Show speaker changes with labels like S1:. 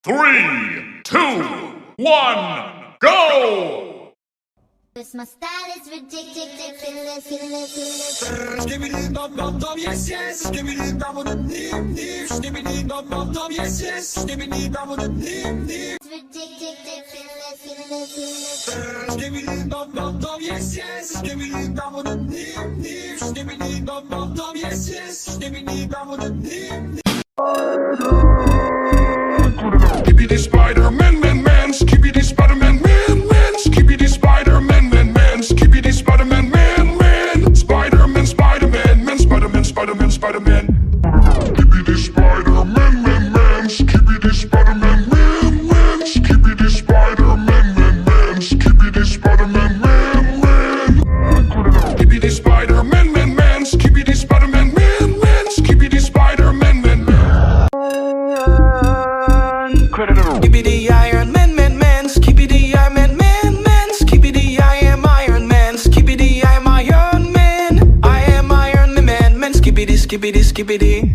S1: 3, 2, 1, go!
S2: Cause my style is ridiculous.
S3: Skibbidi dum dum dum, yes yes. Skibbidi dum dum dim dim. Skibbidi dum dum dum, yes yes. Skibbidi dum dum dim dim. Skibbidi dum dum dum, yes yes. Skibbidi dum dum dim dim. Skibbidi dum dum dum, yes yes. Skibbidi dum dum dim dim.
S1: Skibbidi Spider-Man, man, man. Skibbidi Spider-Man, man, man. Skibbidi Spider-Man, man, man. Skibbidi Spider-Man, man, man. Spider-Man, Spider-Man, man. Spider-Man, Spider-Man, Spider-Man. Skibbidi Spider-Man, man, man. Skibbidi Spider-Man, man, man. Skibbidi Spider-Man, man, man. Skibbidi Spider-Man, man, man. Skibbidi Spider-Man, man, man. Skibbidi Spider-Man, man, man. Skibbidi Spider-Man, man, man.
S4: Skibbidi Iron Man, man, man. Skibbidi Iron Man, man, man. Skibbidi I am Iron Man. Skibbidi I am Iron Man. I am Iron Man, man, man. Skibbidi, skibbidi, skibbidi.